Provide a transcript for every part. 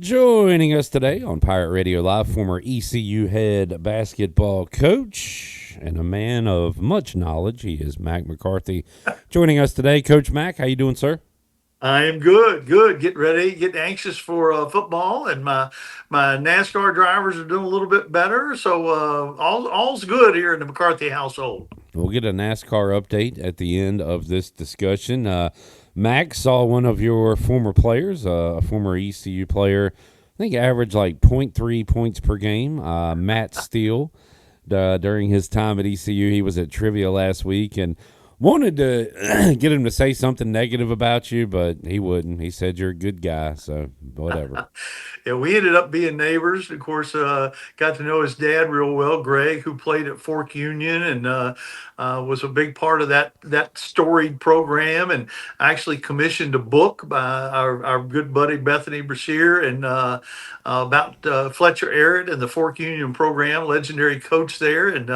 Joining us today on Pirate Radio Live, former ECU head basketball coach and a man of much knowledge. He is Mack McCarthy. Joining us today, Coach Mack. How you doing, sir? I am good, good. Getting ready, getting anxious for football, and my NASCAR drivers are doing a little bit better. So all's good here in the McCarthy household. We'll get a NASCAR update at the end of this discussion. Mac saw one of your former players, a former ECU player, I think averaged like .3 points per game, Matt Steele. During his time at ECU, he was at Trivia last week and wanted to get him to say something negative about you, but he wouldn't. He said you're a good guy, so whatever. Yeah, we ended up being neighbors. Of course, got to know his dad real well, Greg, who played at Fork Union and was a big part of that storied program. And I actually commissioned a book by our good buddy Bethany Brashear and about Fletcher Arrett and the Fork Union program, legendary coach there. And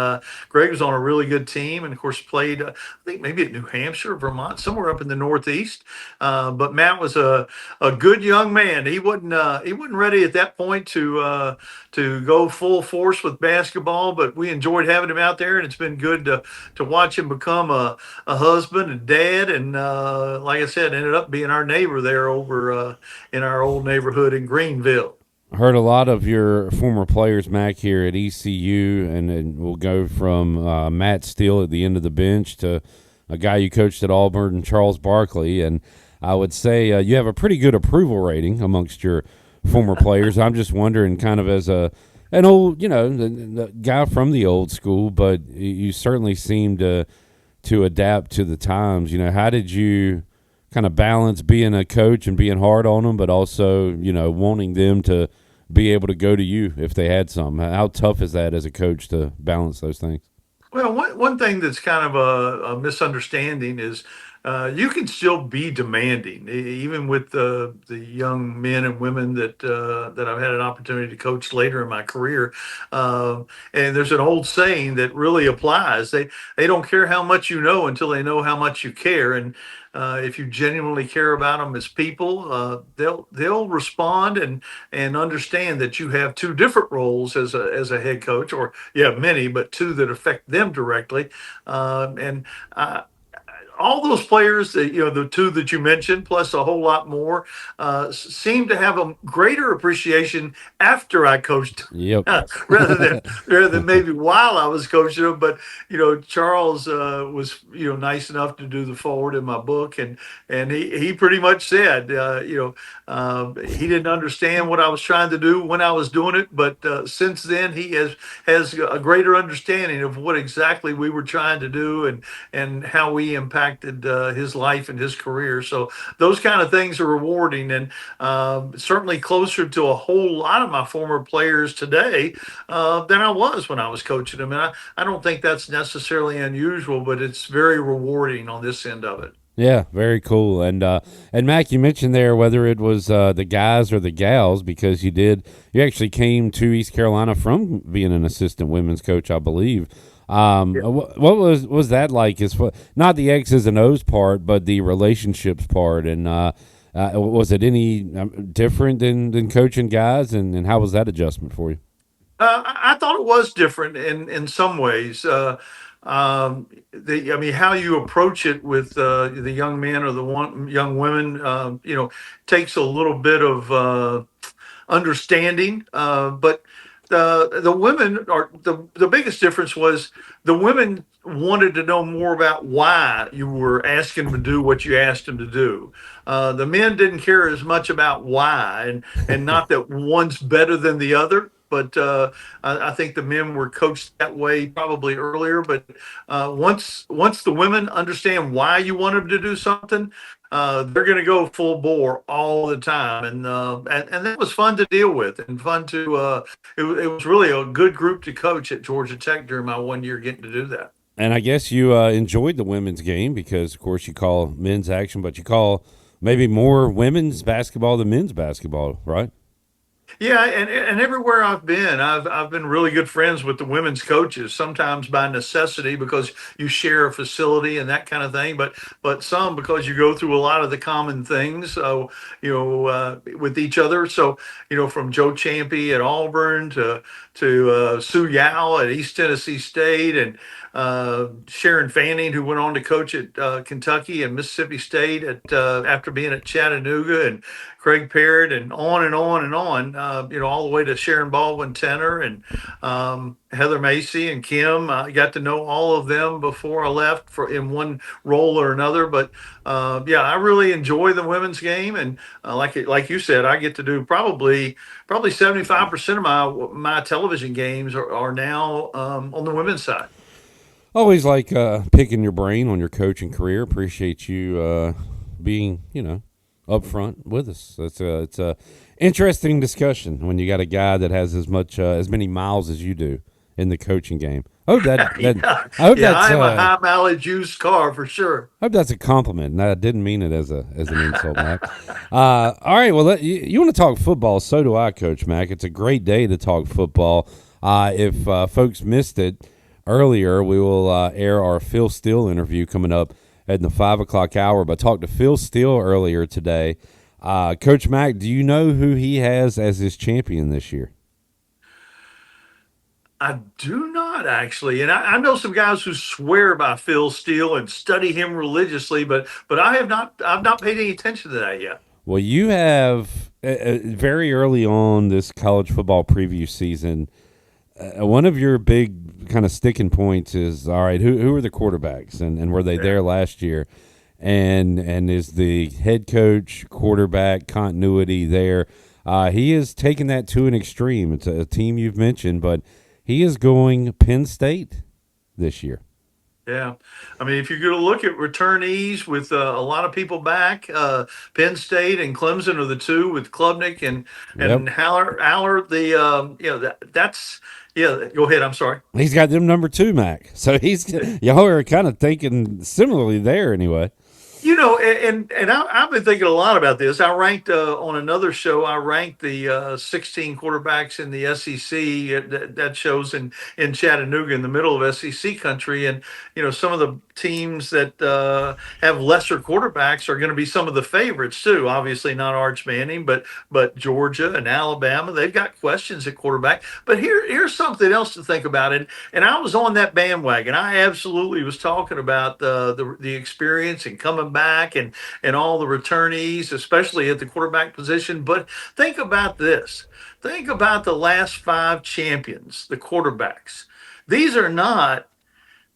Greg was on a really good team, and of course played, I think maybe at New Hampshire, Vermont, somewhere up in the Northeast. But Matt was a good young man. He wasn't ready at that point to go full force with basketball, but we enjoyed having him out there, and it's been good to watch him become a husband and dad. And like I said, ended up being our neighbor there over in our old neighborhood in Greenville. Heard a lot of your former players, Mac, here at ECU, and then we'll go from Matt Steele at the end of the bench to a guy you coached at Auburn, Charles Barkley. And I would say you have a pretty good approval rating amongst your former players. I'm just wondering, kind of as an old, the guy from the old school, but you certainly seem to adapt to the times. How did you kind of balance being a coach and being hard on them, but also, wanting them to be able to go to you if they had some? How tough is that as a coach to balance those things? Well, one thing that's kind of a misunderstanding is you can still be demanding, even with the young men and women that I've had an opportunity to coach later in my career. And there's an old saying that really applies. They don't care how much you know until they know how much you care. And if you genuinely care about them as people, they'll respond and understand that you have two different roles as a head coach, or you have many, but two that affect them directly. And all those players that the two that you mentioned, plus a whole lot more, seem to have a greater appreciation after I coached, Yep. rather than maybe while I was coaching them. But Charles was nice enough to do the forward in my book, and he pretty much said he didn't understand what I was trying to do when I was doing it, but since then he has a greater understanding of what exactly we were trying to do and how we impacted his life and his career. So those kind of things are rewarding, and certainly closer to a whole lot of my former players today than I was when I was coaching them. And I don't think that's necessarily unusual, but it's very rewarding on this end of it. Yeah, very cool. And Mac, you mentioned there whether it was the guys or the gals, because you actually came to East Carolina from being an assistant women's coach, I believe. What was that like? As far, not the X's and O's part, but the relationships part, and was it any different than coaching guys, and how was that adjustment for you? I thought it was different in some ways. I mean, how you approach it with the young men or young women, takes a little bit of understanding. But the women are the biggest difference was the women wanted to know more about why you were asking them to do what you asked them to do. The men didn't care as much about why, and not that one's better than the other. But I think the men were coached that way probably earlier. But once the women understand why you want them to do something, they're going to go full bore all the time, and that was fun to deal with and fun to. It was really a good group to coach at Georgia Tech during my 1 year getting to do that. And I guess you enjoyed the women's game because, of course, you call men's action, but you call maybe more women's basketball than men's basketball, right? Yeah, and everywhere I've been, I've been really good friends with the women's coaches. Sometimes by necessity because you share a facility and that kind of thing, but some because you go through a lot of the common things, with each other. So from Joe Champy at Auburn to Sue Yao at East Tennessee State, and Sharon Fanning, who went on to coach at Kentucky and Mississippi State after being at Chattanooga, and Craig Parrott, and on and on and on, all the way to Sharon Baldwin Tenor and Heather Macy and Kim. I got to know all of them before I left in one role or another. But yeah, I really enjoy the women's game, and like you said, I get to do probably 75% of my television games are now on the women's side. Always like picking your brain on your coaching career. Appreciate you being, up front with us. It's a interesting discussion when you got a guy that has as many miles as you do in the coaching game. I hope Yeah, I hope yeah, that's I'm a high mileage used car for sure. I hope that's a compliment. And I didn't mean it as an insult, Mac. All right, well, you want to talk football? So do I, Coach Mac. It's a great day to talk football. If folks missed it earlier, we will air our Phil Steele interview coming up at the 5 o'clock hour. But talked to Phil Steele earlier today. Coach Mac, do you know who he has as his champion this year? I do not actually, and I know some guys who swear by Phil Steele and study him religiously, but I have not. I've not paid any attention to that yet. Well, you have very early on this college football preview season. One of your big kind of sticking points is, all right, who are the quarterbacks, and were they there last year? And is the head coach quarterback continuity there? He is taking that to an extreme. It's a team you've mentioned, but he is going Penn State this year. Yeah, I mean, if you're going to look at returnees with a lot of people back, Penn State and Clemson are the two with Klubnik Yep. and Aller. That's yeah. Go ahead. I'm sorry. He's got them number two, Mac. So y'all are kind of thinking similarly there anyway. I've been thinking a lot about this. I ranked on another show. I ranked the 16 quarterbacks in the SEC. That shows in Chattanooga, in the middle of SEC country, and some of the teams that have lesser quarterbacks are going to be some of the favorites too. Obviously, not Arch Manning, but Georgia and Alabama. They've got questions at quarterback. But here's something else to think about. And I was on that bandwagon. I absolutely was talking about the experience and coming back, and all the returnees, especially at the quarterback position. But think about this. Think about the last five champions, the quarterbacks. These are not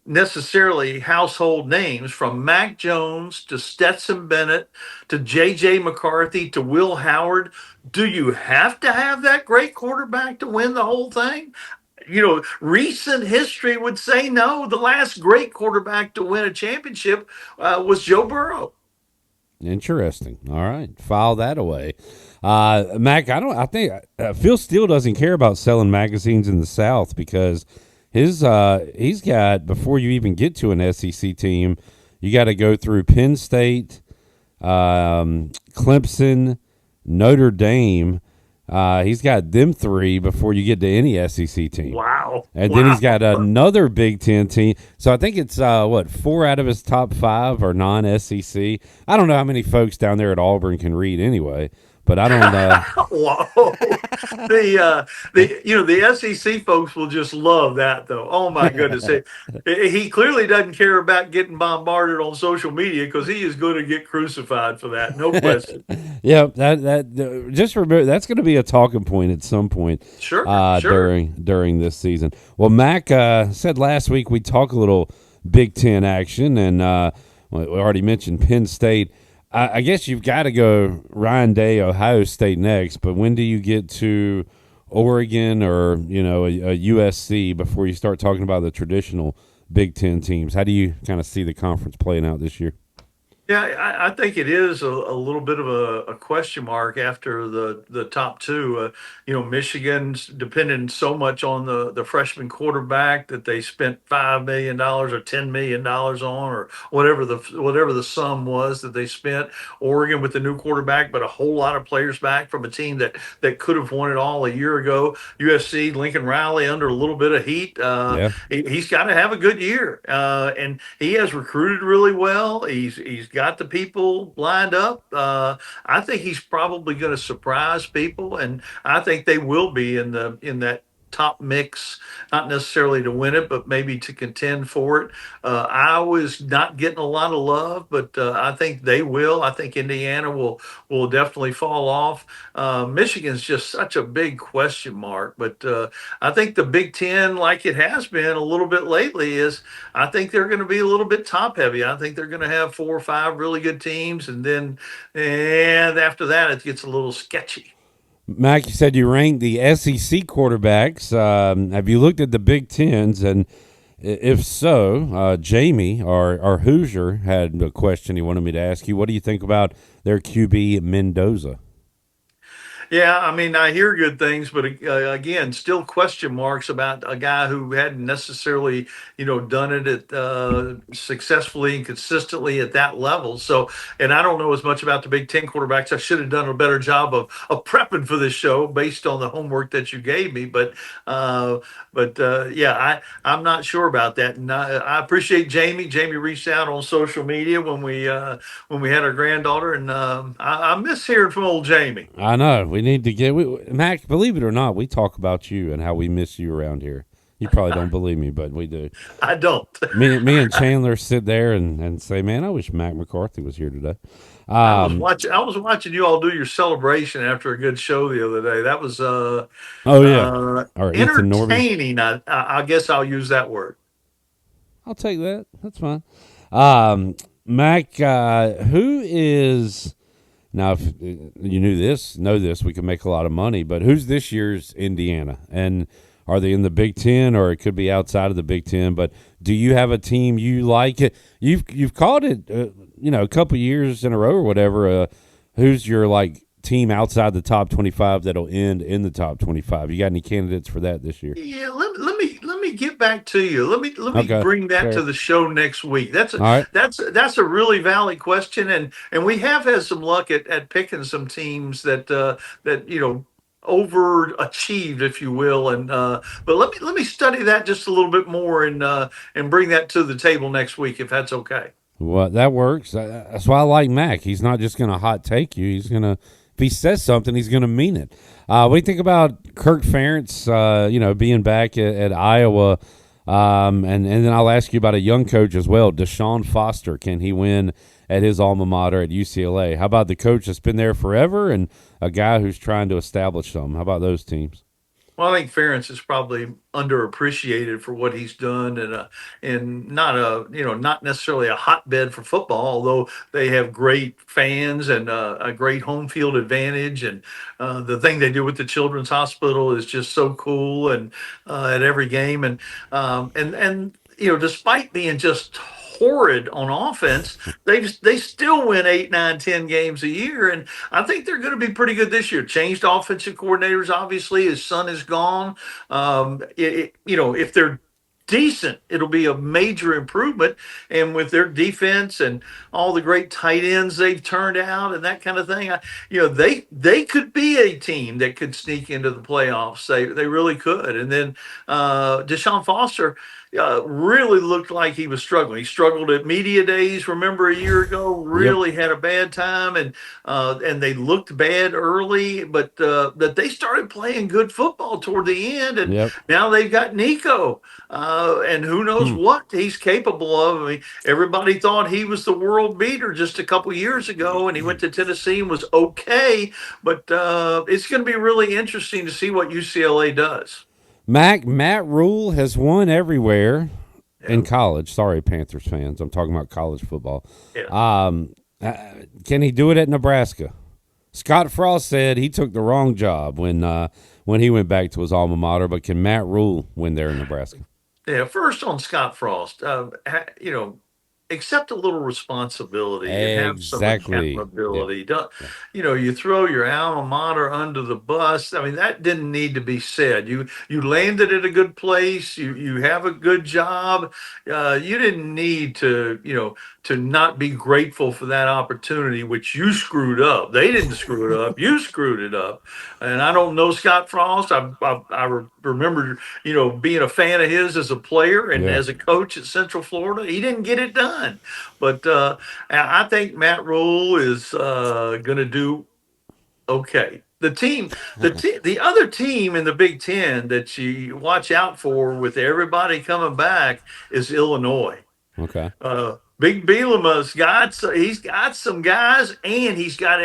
necessarily household names, from Mac Jones to Stetson Bennett to J.J. McCarthy to Will Howard. Do you have to have that great quarterback to win the whole thing? Recent history would say no. The last great quarterback to win a championship was Joe Burrow. Interesting. All right, file that away. Mac, I think Phil Steele doesn't care about selling magazines in the South because he's got, before you even get to an SEC team, you got to go through Penn State, Clemson, Notre Dame. He's got them three before you get to any SEC team. Wow. And then he's got another Big Ten team. So I think it's, four out of his top five are non-SEC. I don't know how many folks down there at Auburn can read anyway, but I don't know. Whoa. The SEC folks will just love that, though. Oh, my goodness. He clearly doesn't care about getting bombarded on social media because he is going to get crucified for that. No question. Yeah, just remember that's going to be a talking point at some point. Sure. During this season. Well, Mac said last week we'd talk a little Big Ten action, and we already mentioned Penn State. I guess you've got to go Ryan Day, Ohio State next, but when do you get to Oregon or a USC before you start talking about the traditional Big Ten teams? How do you kind of see the conference playing out this year? Yeah, I think it is a little bit of a question mark after the top two. Michigan's depended so much on the freshman quarterback that they spent $5 million or $10 million on, or whatever the sum was that they spent. Oregon with the new quarterback, but a whole lot of players back from a team that could have won it all a year ago. USC, Lincoln Riley under a little bit of heat. Yeah. He's got to have a good year, and he has recruited really well. He's got the people lined up. I think he's probably going to surprise people, and I think they will be in that top mix, not necessarily to win it, but maybe to contend for it. Iowa's not getting a lot of love, but I think they will. I think Indiana will definitely fall off. Michigan's just such a big question mark, but I think the Big Ten, like it has been a little bit lately, is I think they're going to be a little bit top heavy. I think they're going to have 4 or 5 really good teams, and after that, it gets a little sketchy. Mac, you said you ranked the SEC quarterbacks. Have you looked at the Big Tens? And if so, Jamie, our Hoosier, had a question he wanted me to ask you. What do you think about their QB Mendoza? Yeah, I mean, I hear good things, but again, still question marks about a guy who hadn't necessarily, done it successfully and consistently at that level. So, and I don't know as much about the Big Ten quarterbacks. I should have done a better job of prepping for this show based on the homework that you gave me. Yeah, I'm not sure about that, and I appreciate Jamie. Jamie reached out on social media when we had our granddaughter, and I miss hearing from old Jamie. I know we need to Mac. Believe it or not, we talk about you and how we miss you around here. You probably don't believe me, but we do. I don't. Me and Chandler sit there and say, "Man, I wish Mac McCarthy was here today." I was Um, watching. I was watching you all do your celebration after a good show the other day. That was oh yeah, or Ethan Norby. entertaining. I guess I'll use that word. I'll take that. That's fine. Mac, who is now? If you know this, we could make a lot of money. But who's this year's Indiana? And are they in the Big Ten, or it could be outside of the Big Ten? But do you have a team you like? You've called it, a couple years in a row or whatever. Who's your team outside the top 25 that'll end in the top 25? You got any candidates for that this year? Yeah, let me get back to you. Let me Okay, bring that to fair. the show next week. That's a All right. that's a really valid question, and we have had some luck at picking some teams that overachieved, if you will. And but let me study that just a little bit more and bring that to the table next week if that's okay. Well, that works. That's why I like Mac. He's not just going to hot take you. He's going to, if he says something, he's going to mean it. We think about Kirk Ferentz, being back at Iowa. And then I'll ask you about a young coach as well, Deshaun Foster. Can he win at his alma mater at UCLA? How about the coach that's been there forever and a guy who's trying to establish something? How about those teams? Well, I think Ferentz is probably underappreciated for what he's done, and not necessarily a hotbed for football, although they have great fans and a great home field advantage, and the thing they do with the Children's Hospital is just so cool, and at every game, and despite being just horrid on offense, they still win 8, 9, 10 games a year, and I think they're going to be pretty good this year. Changed offensive coordinators, obviously. His son is gone. If they're decent, it'll be a major improvement. And with their defense and all the great tight ends they've turned out and that kind of thing, they could be a team that could sneak into the playoffs. They really could. And then Deshaun Foster really looked like he was struggling. He struggled at media days. Remember a year ago, Yep. really had a bad time, and they looked bad early, but that they started playing good football toward the end, and Yep. now they've got Nico, and who knows Hmm. what he's capable of. I mean, everybody thought he was the world beater just a couple years ago, and he went to Tennessee and was okay, but it's going to be really interesting to see what UCLA does. Matt Rule has won everywhere Yeah, in college. Sorry, Panthers fans. I'm talking about college football. yeah. Um, uh, can he do it at Nebraska? Scott Frost said he took the wrong job when he went back to his alma mater. But can Matt Rule win there in Nebraska? Yeah, first on Scott Frost. accept a little responsibility and have some Exactly. Yeah. accountability. Don't, Yeah. you throw your alma mater under the bus. I mean, that didn't need to be said. You landed at a good place. You have a good job. You didn't need to, to not be grateful for that opportunity, which you screwed up. They didn't screw it up. You screwed it up. And I don't know Scott Frost. I remember, being a fan of his as a player and Yeah. as a coach at Central Florida. He didn't get it done. But I think Matt Rule is going to do okay. The other team in the Big Ten that you watch out for with everybody coming back is Illinois. Okay. Big Bielema's he's got some guys, and he's got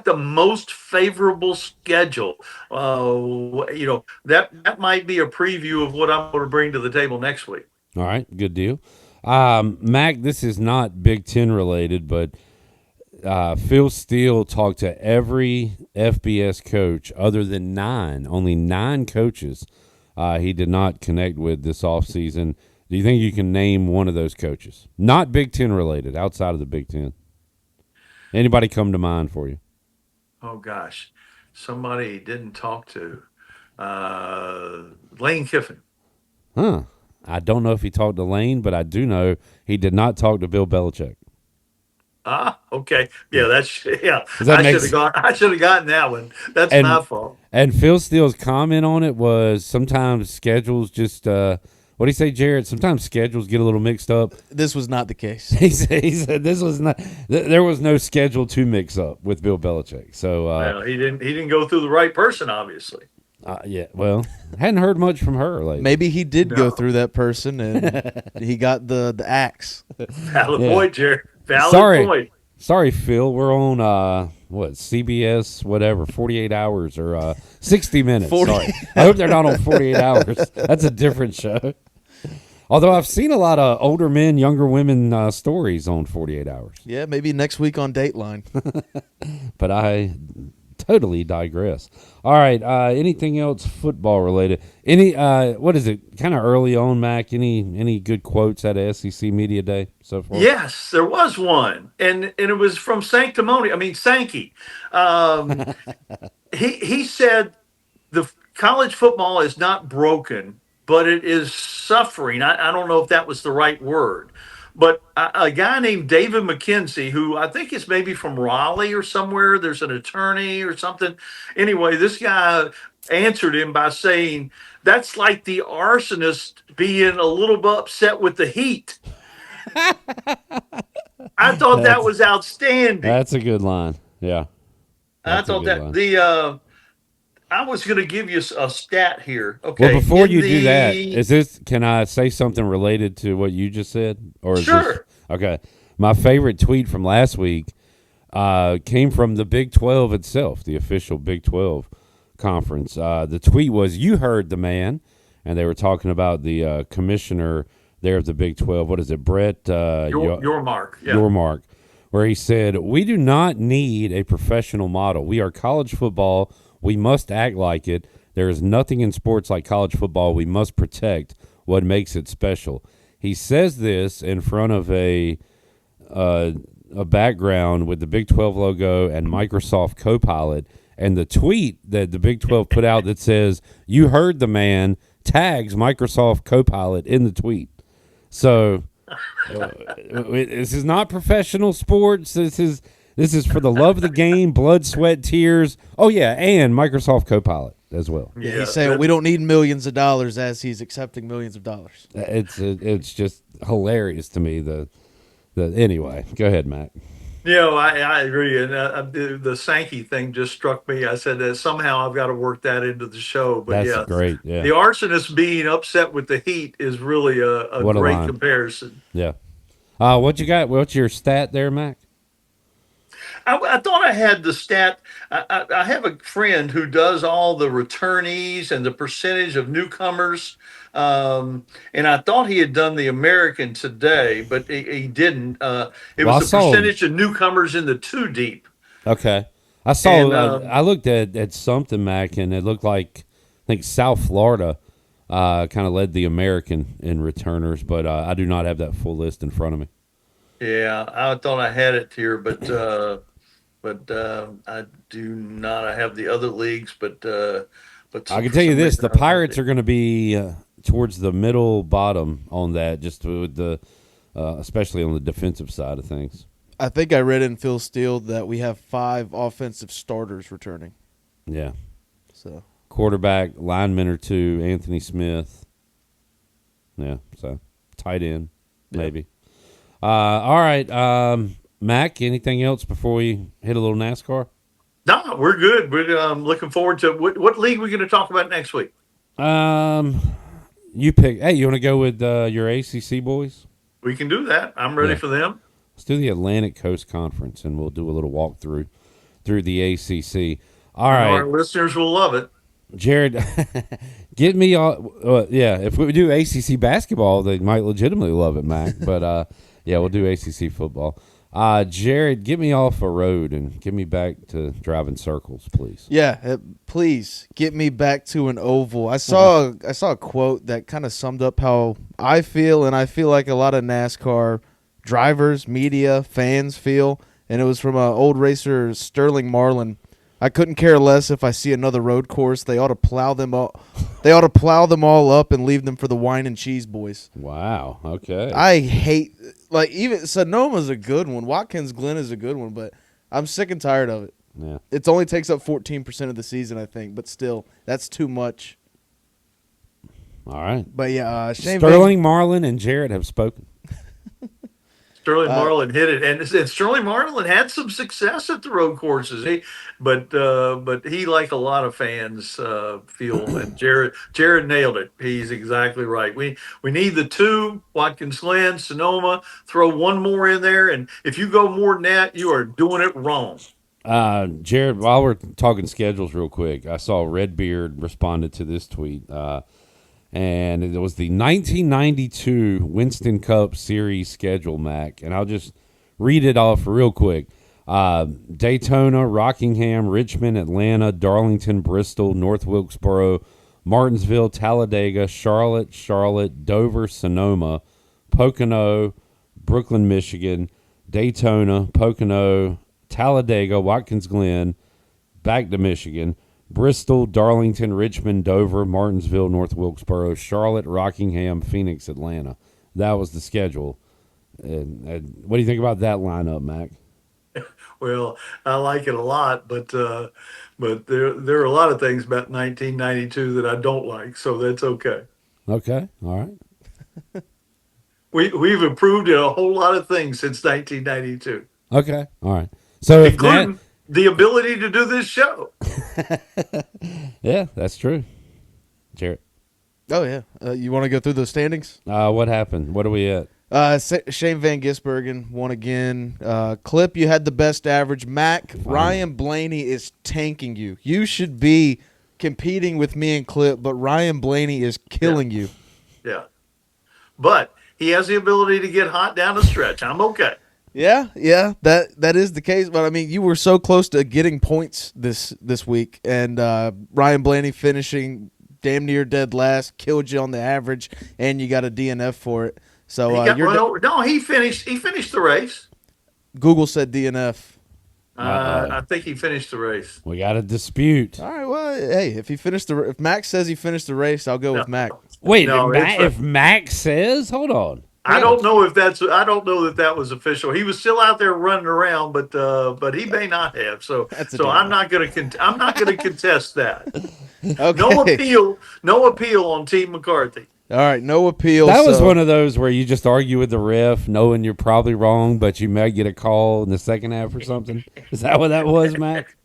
the most favorable schedule. That might be a preview of what I'm going to bring to the table next week. All right. Good deal. Mac, this is not Big Ten related, but Phil Steele talked to every FBS coach other than only 9 coaches he did not connect with this offseason. Do you think you can name one of those coaches? Not Big Ten related, outside of the Big Ten. Anybody come to mind for you? Oh gosh, somebody he didn't talk to. Lane Kiffin. Huh. I don't know if he talked to Lane, but I do know he did not talk to Bill Belichick. Ah, okay. Yeah, yeah. Does that make I should have gotten that one. That's my and fault. and Phil Steele's comment on it was sometimes schedules just what do you say, Jared? Sometimes schedules get a little mixed up. This was not the case. He said this was not. There was no schedule to mix up with Bill Belichick. So Well, he didn't go through the right person, obviously. yeah. Well, hadn't heard much from her lately. Maybe he did No. go through that person and he got the axe. Valid Yeah. point, Jared. Valid Sorry. point. Sorry, Phil. We're on CBS, whatever, 48 hours or 60 minutes. 40. Sorry. I hope they're not on 48 hours. That's a different show. Although I've seen a lot of older men, younger women stories on 48 hours. Yeah, maybe next week on Dateline. But I totally digress. All right. Anything else football related? What is it? Kind of early on, Mac. Any good quotes out of SEC Media Day so far? Yes, there was one, and it was from Sankey. He said the college football is not broken, but it is suffering. I don't know if that was the right word, but a guy named David McKenzie, who I think is maybe from Raleigh or somewhere, there's an attorney or something. Anyway, this guy answered him by saying, that's like the arsonist being a little bit upset with the heat. I thought that was outstanding. That's a good line. Yeah. I That's a thought good that line. I was going to give you a stat here. Okay. Well, before you do that, can I say something related to what you just said? Or is Sure. Okay. My favorite tweet from last week came from the Big 12 itself, the official Big 12 conference. The tweet was, "You heard the man," and they were talking about the commissioner there of the Big 12. What is it, Brett? Your mark. Yeah. Your mark, where he said, "We do not need a professional model. We are college football. We must act like it. There is nothing in sports like college football. We must protect what makes it special." He says this in front of a background with the Big 12 logo and Microsoft Copilot, and the tweet that the Big 12 put out that says, "You heard the man," tags Microsoft Copilot in the tweet. So this is not professional sports. This is for the love of the game, blood, sweat, tears. Oh yeah, and Microsoft Copilot as well. Yeah. He's saying we don't need millions of dollars as he's accepting millions of dollars. It's just hilarious to me. Anyway, go ahead, Matt. I agree. And the Sankey thing just struck me. I said that somehow I've got to work that into the show. But That's great. Yeah. the arsonist being upset with the heat is really a What a great line. comparison. Yeah. What you got? What's your stat there, Mac? I thought I had the stat. I have a friend who does all the returnees and the percentage of newcomers. And I thought he had done the American today, but he didn't. It Well, was the percentage of newcomers in the two deep. Okay. I saw. And, I looked at something, Mac, and it looked like I think South Florida kind of led the American in returners, but I do not have that full list in front of me. Yeah, I thought I had it here, but I do not. I have the other leagues, but I can for tell you some this: reason the I don't have Pirates it. are going to be towards the middle bottom on that, just with the especially on the defensive side of things. I think I read in Phil Steele that we have 5 offensive starters returning. Yeah, So quarterback, lineman or two, Anthony Smith. Yeah, so tight end yeah. maybe. All right, Mac. Anything else before we hit a little NASCAR? No, we're good. We're looking forward to what league we're going to talk about next week. Um, you pick. Hey, you want to go with your ACC boys? We can do that. I'm ready Yeah, for them. let's do the Atlantic Coast Conference, and we'll do a little walkthrough through the ACC. All I know right, our listeners will love it. Jared, get me all. Yeah, if we do ACC basketball, they might legitimately love it, Mac. But yeah, we'll do ACC football. Jared, get me off a road and get me back to driving circles, please. Yeah, please get me back to an oval. I saw a quote that kind of summed up how I feel, and I feel like a lot of NASCAR drivers, media, fans feel. And it was from old racer Sterling Marlin. I couldn't care less if I see another road course. They ought to plow them all. They ought to plow them all up and leave them for the wine and cheese boys. Wow. Okay. I hate like even Sonoma's a good one. Watkins Glen is a good one, but I'm sick and tired of it. Yeah. It only takes up 14% of the season, I think, but still, that's too much. All right. But yeah, Shane Sterling, Marlin, and Jared have spoken. Sterling Uh, Marlin hit it, and Sterling Marlin had some success at the road courses. But he, like a lot of fans, feel, and Jared nailed it. He's exactly right. We need the two Watkins Glen, Sonoma. Throw one more in there, and if you go more than that, you are doing it wrong. Jared, while we're talking schedules real quick, I saw Redbeard responded to this tweet. And it was the 1992 Winston Cup Series schedule, Mac. And I'll just read it off real quick. Daytona, Rockingham, Richmond, Atlanta, Darlington, Bristol, North Wilkesboro, Martinsville, Talladega, Charlotte, Dover, Sonoma, Pocono, Brooklyn, Michigan, Daytona, Pocono, Talladega, Watkins Glen, back to Michigan, Bristol, Darlington, Richmond, Dover, Martinsville, North Wilkesboro, Charlotte, Rockingham, Phoenix, Atlanta. That was the schedule. And what do you think about that lineup, Mac? Well, I like it a lot, but there are a lot of things about 1992 that I don't like, so that's okay. Okay, all right. We've improved in a whole lot of things since 1992, Okay, all right. So if Nat, including the ability to do this show. yeah, that's true. Jared, oh yeah, you want to go through the standings? what happened? What are we at? Shane Van Gisbergen won again. Clip, you had the best average. Mac, Ryan Blaney is tanking you. You should be competing with me and Clip, but Ryan Blaney is Yeah, killing you. yeah. But he has the ability to get hot down the stretch. I'm okay. Yeah, that is the case. But I mean, you were so close to getting points this week, and Ryan Blaney finishing damn near dead last, killed you on the average, and you got a DNF for it. So He got you're run over. No, he finished. He finished the race. Google said DNF. I Uh-oh. think he finished the race. We got a dispute. All right, well, hey, if Max says he finished the race, I'll go No, with Mac. Wait, no, if Max says, hold on. I don't know if that's. I don't know that that was official. He was still out there running around, but he may not have. So That's a so I'm DNF. not going to. I'm not going to contest that. No Okay. appeal. No appeal on Team McCarthy. All right, no appeal. That was so- one of those where you just argue with the ref, knowing you're probably wrong, but you may get a call in the second half or something. Is that what that was, Mac?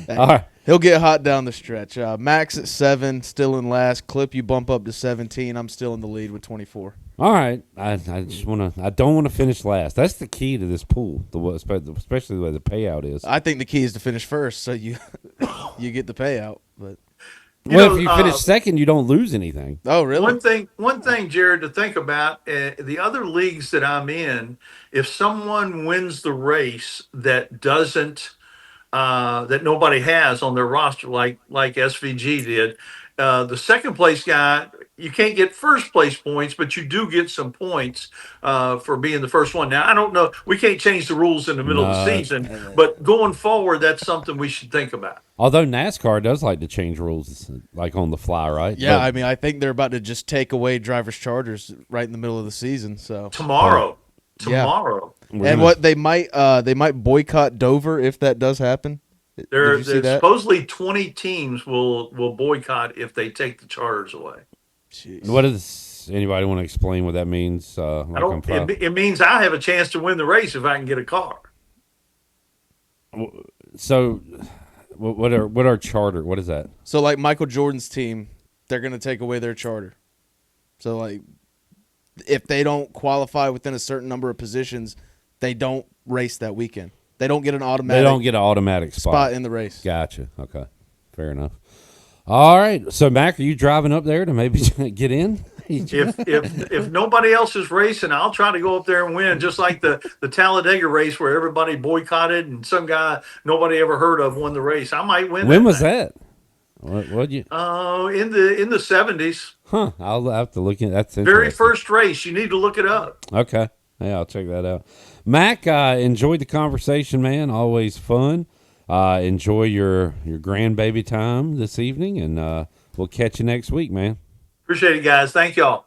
All right. He'll get hot down the stretch. Max at 7, still in last. Clip, you bump up to 17. I'm still in the lead with 24. All right. I just want to. I don't want to finish last. That's the key to this pool, especially the way the payout is. I think the key is to finish first, so you you get the payout. But If you finish second, you don't lose anything. oh, really? One thing, Jared, to think about: the other leagues that I'm in, if someone wins the race that doesn't that nobody has on their roster, like SVG did, the second place guy you can't get first place points, but you do get some points for being the first one. Now, I don't know. We can't change the rules in the middle of the No. season, but going forward, that's something we should think about. Although NASCAR does like to change rules like on the fly, right? Yeah, But- I mean, I think they're about to just take away drivers' charters right in the middle of the season. So Tomorrow. Yeah. we're and gonna- what they might boycott Dover if that does happen. Did you see There's that? supposedly 20 teams will boycott if they take the charters away. Jeez. What does anybody want to explain what that means? I Like don't. on It means I have a chance to win the race if I can get a car. So, what are charter? What is that? So like Michael Jordan's team, they're gonna take away their charter. So like, if they don't qualify within a certain number of positions, they don't race that weekend. They don't get an automatic. They don't get an automatic spot in the race. Gotcha. Okay, fair enough. All right. So, Mac, are you driving up there to maybe get in? If nobody else is racing, I'll try to go up there and win, just like the Talladega race where everybody boycotted and some guy nobody ever heard of won the race. I might win. When was thing. that? What you? In the 70s. Huh? I'll have to look in. That's Very interesting. first race. You need to look it up. Okay. Yeah, I'll check that out. Mac, enjoyed the conversation, man. Always fun. Enjoy your grandbaby time this evening, and we'll catch you next week, man. Appreciate it, guys. Thank y'all.